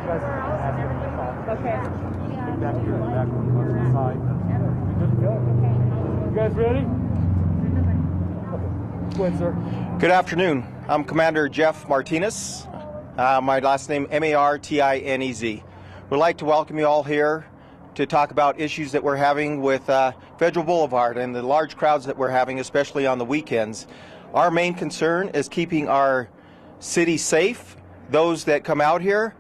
guys ask them to call. Okay. Back here in the back on the side. We good to go? You guys ready? Okay. Go ahead, sir. Good afternoon. I'm Commander Jeff Martinez. My last name Martinez. We'd like to welcome you all here to talk about issues that we're having with Federal Boulevard and the large crowds that we're having, especially on the weekends. Our main concern is keeping our city safe, those that come out here,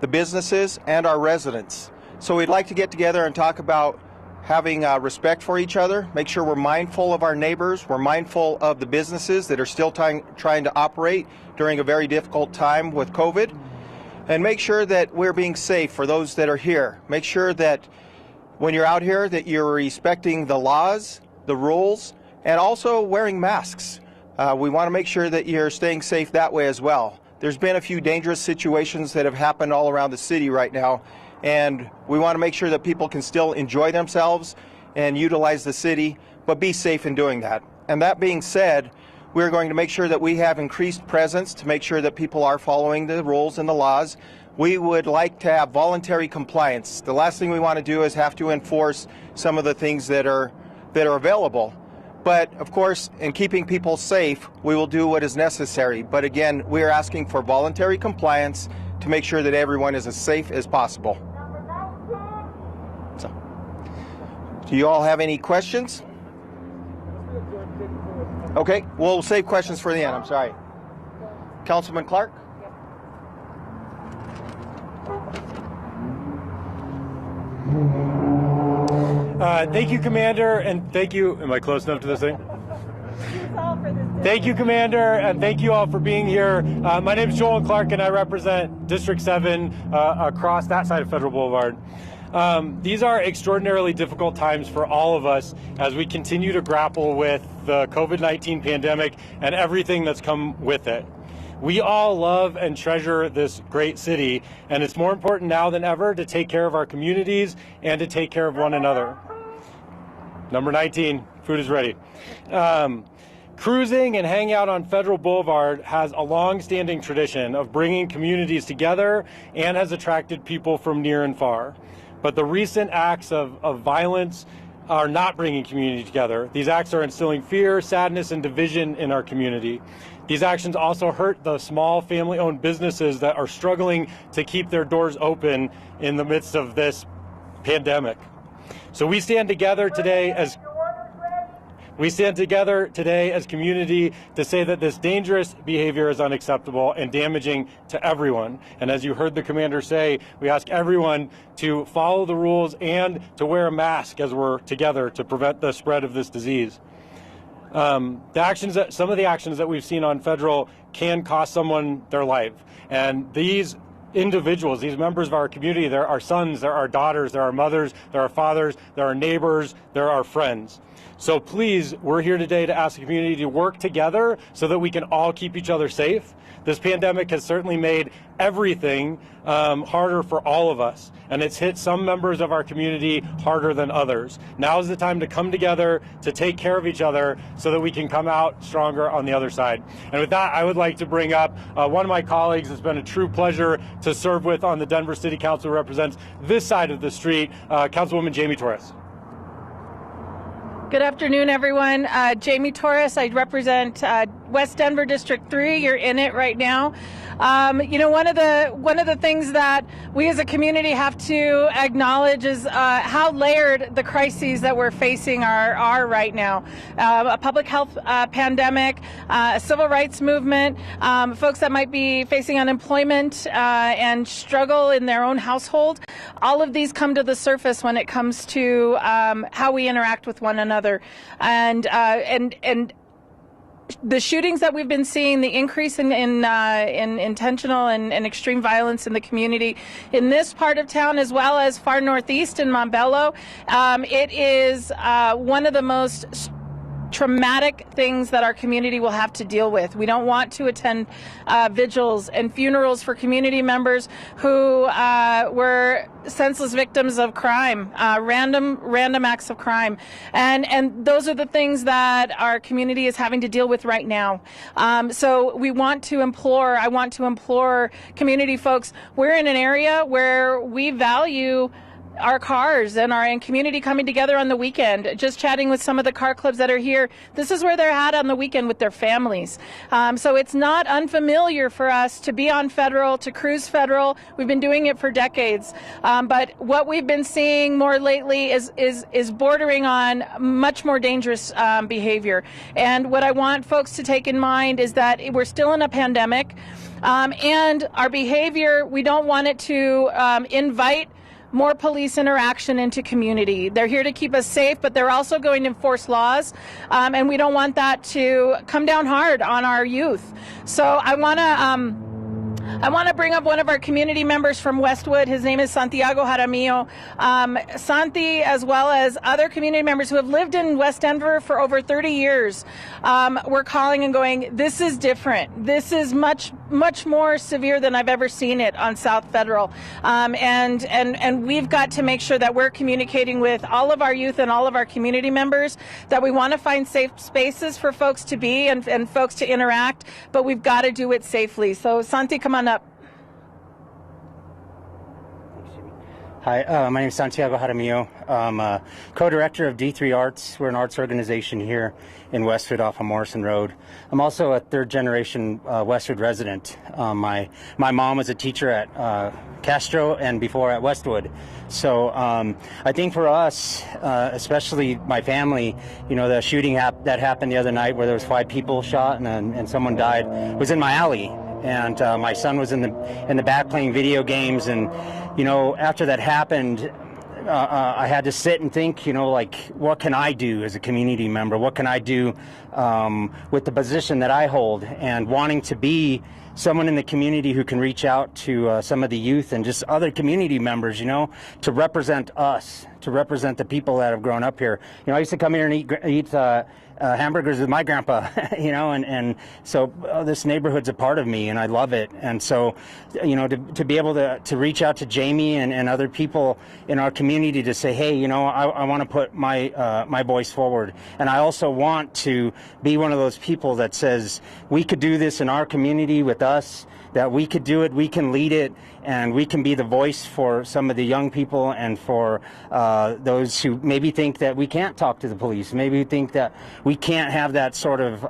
the businesses, and our residents. So we'd like to get together and talk about having respect for each other, make sure we're mindful of our neighbors, we're mindful of the businesses that are still trying to operate during a very difficult time with COVID, and make sure that we're being safe for those that are here. Make sure that when you're out here that you're respecting the laws, the rules, and also wearing masks. We want to make sure that you're staying safe that way as well. There's been a few dangerous situations that have happened all around the city right now, and we want to make sure that people can still enjoy themselves and utilize the city, but be safe in doing that. And that being said, we're going to make sure that we have increased presence to make sure that people are following the rules and the laws. We would like to have voluntary compliance. The last thing we want to do is have to enforce some of the things that are available. But of course, in keeping people safe, we will do what is necessary. But again, we are asking for voluntary compliance to make sure that everyone is as safe as possible. So, do you all have any questions? Okay, we'll save questions for the end. I'm sorry. Councilman Clark? Thank you, Commander, and thank you. Am I close enough to this thing? Thank you, Commander, and thank you all for being here. My name is Joel Clark, and I represent District 7 across that side of Federal Boulevard. These are extraordinarily difficult times for all of us as we continue to grapple with the COVID-19 pandemic and everything that's come with it. We all love and treasure this great city, and it's more important now than ever to take care of our communities and to take care of one another. Number 19, food is ready. Cruising and hanging out on Federal Boulevard has a long-standing tradition of bringing communities together and has attracted people from near and far. But the recent acts of violence are not bringing community together. These acts are instilling fear, sadness, and division in our community. These actions also hurt the small family-owned businesses that are struggling to keep their doors open in the midst of this pandemic. So we stand together today as community to say that this dangerous behavior is unacceptable and damaging to everyone. And as you heard the commander say, we ask everyone to follow the rules and to wear a mask as we're together to prevent the spread of this disease. Some of the actions that we've seen on Federal can cost someone their life. And these individuals, these members of our community, they're our sons, they're our daughters, they're our mothers, they're our fathers, they're our neighbors, they're our friends. So please, we're here today to ask the community to work together so that we can all keep each other safe. This pandemic has certainly made everything harder for all of us, and it's hit some members of our community harder than others. Now is the time to come together, to take care of each other so that we can come out stronger on the other side. And with that, I would like to bring up one of my colleagues. It's been a true pleasure to serve with on the Denver City Council, who represents this side of the street, Councilwoman Jamie Torres. Good afternoon, everyone. Jamie Torres. I represent West Denver District 3. You're in it right now. One of the things that we as a community have to acknowledge is how layered the crises that we're facing are right now. A public health pandemic, a civil rights movement, folks that might be facing unemployment and struggle in their own household. All of these come to the surface when it comes to how we interact with one another. And the shootings that we've been seeing, the increase in intentional and extreme violence in the community in this part of town, as well as far northeast in Montbello, it is one of the most traumatic things that our community will have to deal with. We don't want to attend vigils and funerals for community members who were senseless victims of crime, random acts of crime, and those are the things that our community is having to deal with right now. So I want to implore community folks. We're in an area where we value our cars and community coming together on the weekend. Just chatting with some of the car clubs that are here, this is where they're at on the weekend with their families. So it's not unfamiliar for us to be on Federal, to cruise Federal. We've been doing it for decades. But what we've been seeing more lately is bordering on much more dangerous behavior. And what I want folks to take in mind is that we're still in a pandemic, and our behavior, we don't want it to invite more police interaction into community. They're here to keep us safe, but they're also going to enforce laws, and we don't want that to come down hard on our youth. So I want to bring up one of our community members from Westwood. His name is Santiago Jaramillo. Santi, as well as other community members who have lived in West Denver for over 30 years, were calling and going, this is different. This is much more severe than I've ever seen it on South Federal. And we've got to make sure that we're communicating with all of our youth and all of our community members that we want to find safe spaces for folks to be and folks to interact, but we've got to do it safely. So Santi, come on up. Hi, my name is Santiago Jaramillo. I'm a co-director of D3 Arts. We're an arts organization here in Westwood off of Morrison Road. I'm also a third-generation Westwood resident. My mom was a teacher at Castro and before at Westwood. So I think for us, especially my family, you know, the shooting that happened the other night where there was 5 people shot and someone died was in my alley. And my son was in the back playing video games, and you know, after that happened, I had to sit and think, you know, like, what can I do as a community member? What can I do with the position that I hold, and wanting to be someone in the community who can reach out to some of the youth and just other community members, you know, to represent us, to represent the people that have grown up here. You know, I used to come here and eat hamburgers with my grandpa, you know, and so this neighborhood's a part of me, and I love it. And so, you know, to be able to reach out to Jamie and other people in our community to say, hey, you know, I want to put my voice forward, and I also want to be one of those people that says we could do this in our community with us, that we could do it, we can lead it, and we can be the voice for some of the young people and for those who maybe think that we can't talk to the police, maybe think that we can't have that sort of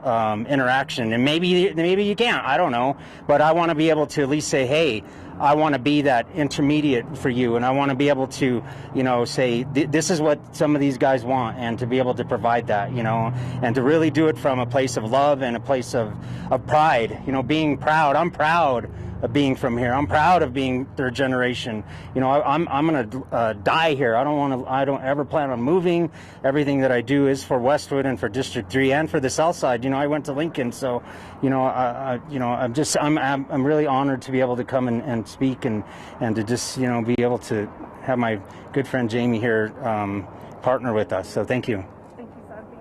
interaction, and maybe you can't, I don't know, but I want to be able to at least say, hey, I want to be that intermediate for you, and I want to be able to, you know, say this is what some of these guys want, and to be able to provide that, you know, and to really do it from a place of love and a place of pride, you know, being proud. I'm proud of being from here. I'm proud of being third generation. You know, I'm gonna die here. I don't ever plan on moving. Everything that I do is for Westwood and for District 3 and for the South Side. You know, I went to Lincoln, so you know, I'm really honored to be able to come and speak and to just, you know, be able to have my good friend Jamie here partner with us. So thank you. Thank you, Santi.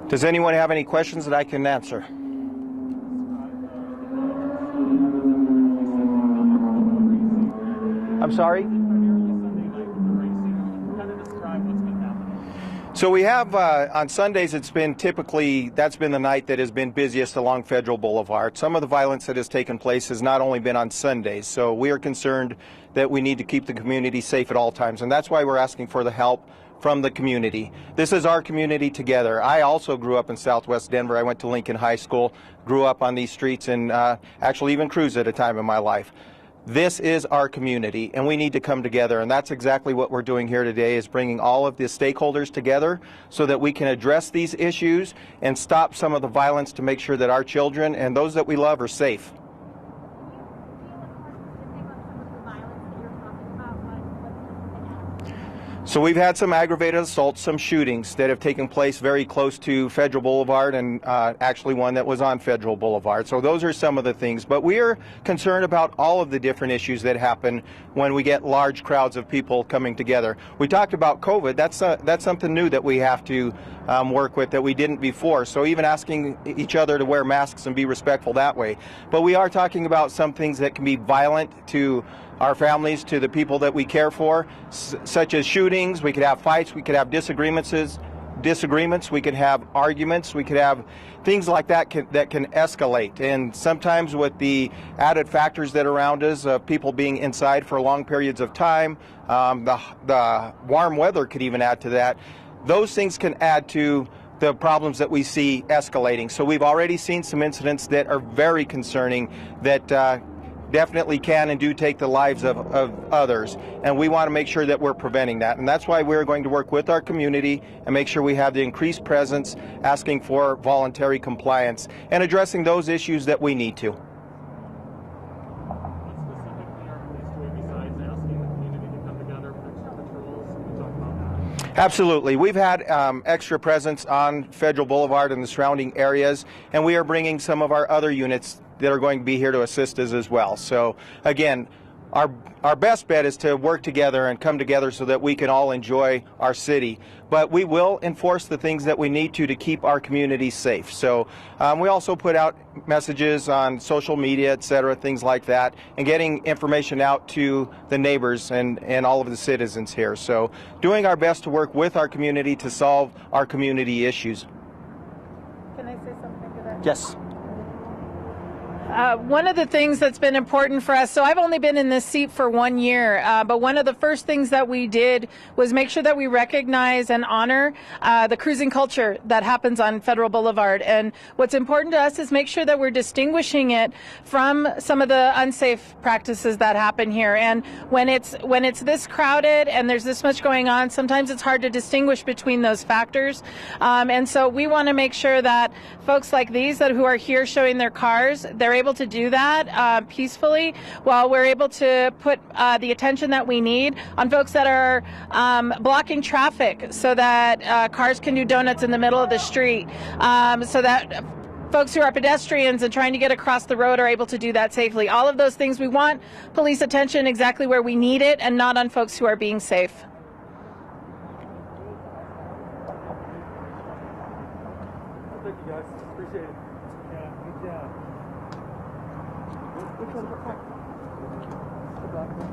Does anyone have any questions that I can answer? I'm sorry? So we have, on Sundays, it's been typically, that's been the night that has been busiest along Federal Boulevard. Some of the violence that has taken place has not only been on Sundays, so we are concerned that we need to keep the community safe at all times, and that's why we're asking for the help from the community. This is our community together. I also grew up in Southwest Denver. I went to Lincoln High School, grew up on these streets, and actually even cruised at a time in my life. This is our community, and we need to come together, and that's exactly what we're doing here today, is bringing all of the stakeholders together so that we can address these issues and stop some of the violence to make sure that our children and those that we love are safe. So we've had some aggravated assaults, some shootings that have taken place very close to Federal Boulevard, and actually one that was on Federal Boulevard. So those are some of the things. But we are concerned about all of the different issues that happen when we get large crowds of people coming together. We talked about COVID. That's something new that we have to work with that we didn't before. So even asking each other to wear masks and be respectful that way. But we are talking about some things that can be violent to our families, to the people that we care for, such as shootings. We could have fights, we could have disagreements, we could have arguments, we could have things like that that can escalate. And sometimes with the added factors that are around us, people being inside for long periods of time, the warm weather could even add to that. Those things can add to the problems that we see escalating. So we've already seen some incidents that are very concerning that definitely can and do take the lives of others, and we want to make sure that we're preventing that. And that's why we're going to work with our community and make sure we have the increased presence, asking for voluntary compliance and addressing those issues that we need to. Absolutely. We've had extra presence on Federal Boulevard and the surrounding areas, and we are bringing some of our other units that are going to be here to assist us as well. So again, our best bet is to work together and come together so that we can all enjoy our city. But we will enforce the things that we need to keep our community safe. So we also put out messages on social media, etc., things like that, and getting information out to the neighbors and all of the citizens here. So doing our best to work with our community to solve our community issues. Can I say something to that? Yes. One of the things that's been important for us, so I've only been in this seat for 1 year, but one of the first things that we did was make sure that we recognize and honor the cruising culture that happens on Federal Boulevard. And what's important to us is make sure that we're distinguishing it from some of the unsafe practices that happen here. And when it's this crowded and there's this much going on, sometimes it's hard to distinguish between those factors. And so we want to make sure that folks like these who are here showing their cars, they're able to do that peacefully, while we're able to put the attention that we need on folks that are blocking traffic so that cars can do donuts in the middle of the street, so that folks who are pedestrians and trying to get across the road are able to do that safely. All of those things, we want police attention exactly where we need it and not on folks who are being safe. Thank you, guys. Appreciate it. Yeah, good job. Which one's your car? The black one.